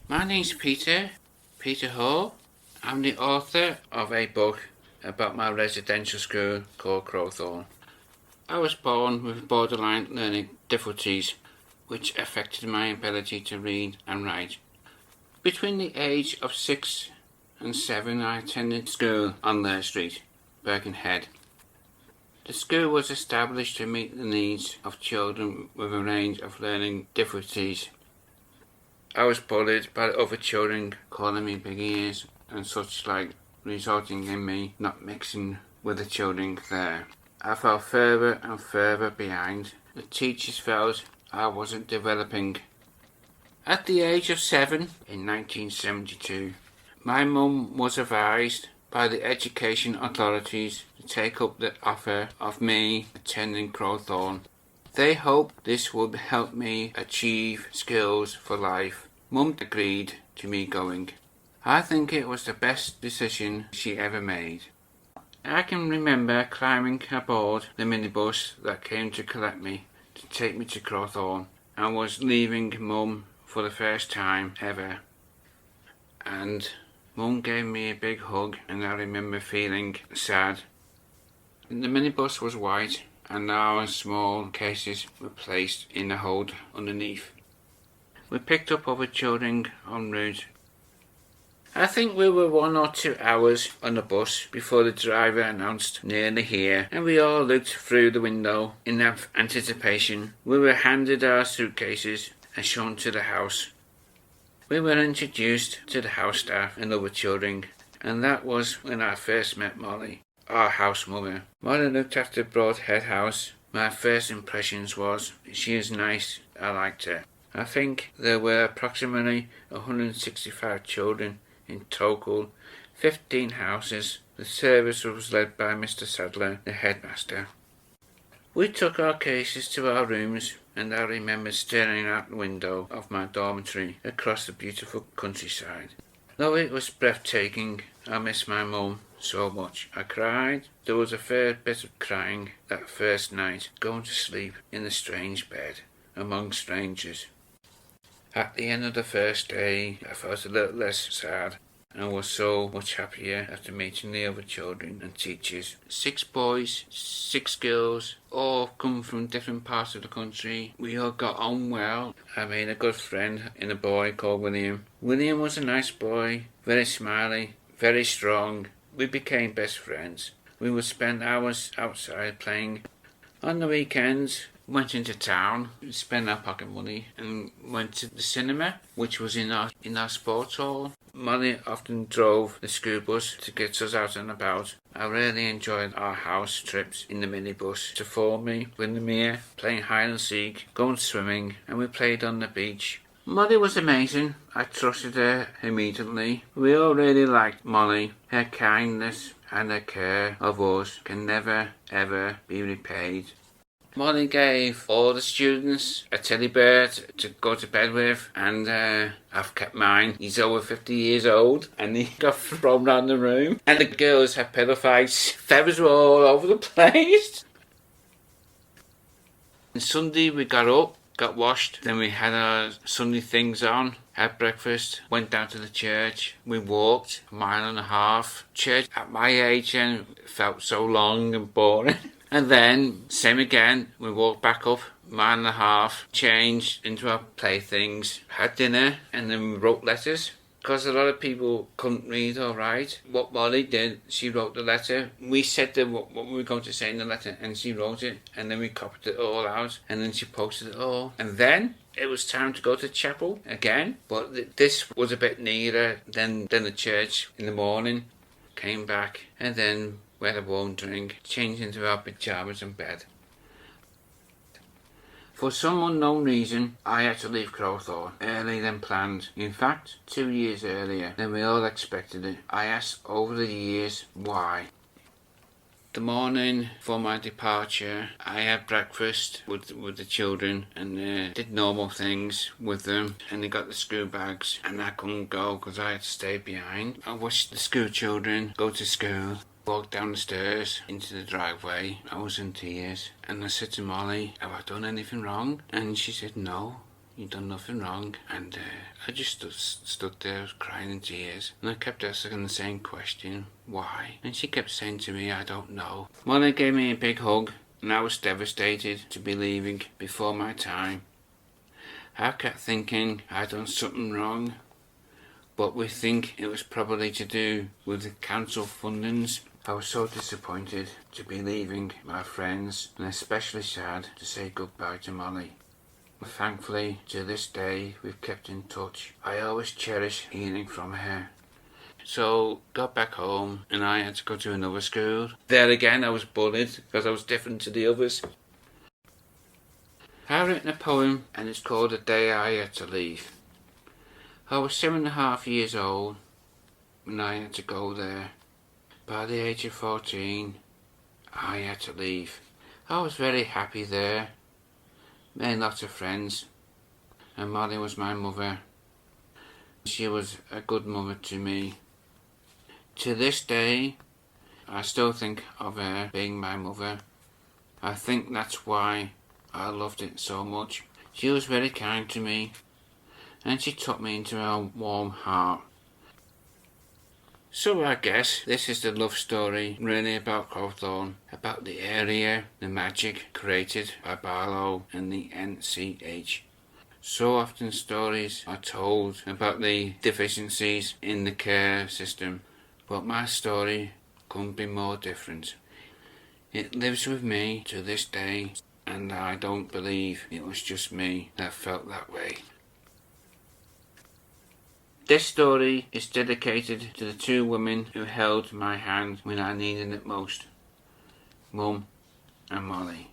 My name's Peter Hall. I'm the author of a book about my residential school called Crowthorne. I was born with borderline learning difficulties, which affected my ability to read and write. Between the age of 6 and 7, I attended school on Lair Street, Birkenhead. The school was established to meet the needs of children with a range of learning difficulties. I was bullied by other children, calling me big ears and such like, resulting in me not mixing with the children there. I fell further and further behind. The teachers felt I wasn't developing. At the age of 7, in 1972, my mum was advised by the education authorities to take up the offer of me attending Crowthorne. They hoped this would help me achieve skills for life. Mum agreed to me going. I think it was the best decision she ever made. I can remember climbing aboard the minibus that came to collect me to take me to Crowthorne, and was leaving Mum for the first time ever. And Mum gave me a big hug, and I remember feeling sad. The minibus was white, and our small cases were placed in the hold underneath. We picked up other children en route. I think we were 1 or 2 hours on the bus before the driver announced nearly here, and we all looked through the window in anticipation. We were handed our suitcases and shown to the house. We were introduced to the house staff and other children, and that was when I first met Molly, our house mother. Molly looked after Broadhead House. My first impressions was she is nice. I liked her. I think there were approximately 165 children in total, 15 houses. The service was led by Mr. Sadler, the headmaster. We took our cases to our rooms, and I remember staring out the window of my dormitory across the beautiful countryside. Though it was breathtaking, I missed my mum so much. I cried. There was a fair bit of crying that first night, going to sleep in the strange bed among strangers. At the end of the first day, I felt a little less sad and was so much happier after meeting the other children and teachers. 6 boys, 6 girls, all come from different parts of the country. We all got on well. I made a good friend in a boy called William. William was a nice boy, very smiley, very strong. We became best friends. We would spend hours outside playing. On the weekends, went into town, spent our pocket money, and went to the cinema, which was in our sports hall. Molly often drove the school bus to get us out and about. I really enjoyed our house trips in the minibus to Formby, Windermere, playing hide and seek, going swimming, and we played on the beach. Molly was amazing. I trusted her immediately. We all really liked Molly. Her kindness and her care of us can never ever be repaid. Molly gave all the students a teddy bear to go to bed with, and I've kept mine. He's over 50 years old, and he got thrown around the room. And the girls had pillow fights. Feathers were all over the place. On Sunday we got up, got washed, then we had our Sunday things on, had breakfast, went down to the church. We walked 1.5 miles. Church at my age felt so long and boring. And then, same again, we walked back up 1.5 miles, changed into our playthings, had dinner, and then we wrote letters. Because a lot of people couldn't read or write. What Molly did, she wrote the letter. We said what we were going to say in the letter, and she wrote it, and then we copied it all out, and then she posted it all. And then it was time to go to chapel again, but this was a bit nearer than the church in the morning. Came back, and then we had a warm drink, changed into our pyjamas and bed. For some unknown reason, I had to leave Crowthorne earlier than planned. In fact, 2 years earlier than we all expected it. I asked over the years why. The morning for my departure, I had breakfast with the children and did normal things with them, and they got the school bags, and I couldn't go because I had to stay behind. I watched the school children go to school. Walked down the stairs into the driveway. I was in tears, and I said to Molly, "Have I done anything wrong?" And she said, "No." You'd done nothing wrong. And I just stood there crying in tears. And I kept asking the same question, why? And she kept saying to me, I don't know. Molly gave me a big hug, and I was devastated to be leaving before my time. I kept thinking I'd done something wrong, but we think it was probably to do with the council fundings. I was so disappointed to be leaving my friends, and especially sad to say goodbye to Molly. Thankfully, to this day, we've kept in touch. I always cherish hearing from her. So, got back home, and I had to go to another school. There again, I was bullied because I was different to the others. I've written a poem, and it's called The Day I Had to Leave. I was 7.5 years old when I had to go there. By the age of 14, I had to leave. I was very happy there, made lots of friends, and Molly was my mother. She was a good mother to me. To this day, I still think of her being my mother. I think that's why I loved it so much. She was very kind to me, and she took me into her warm heart. So I guess this is the love story really about Crowthorne, about the area, the magic created by Barlow and the NCH. So often stories are told about the deficiencies in the care system, but my story couldn't be more different. It lives with me to this day, and I don't believe it was just me that felt that way. This story is dedicated to the two women who held my hand when I needed it most, Mum and Molly.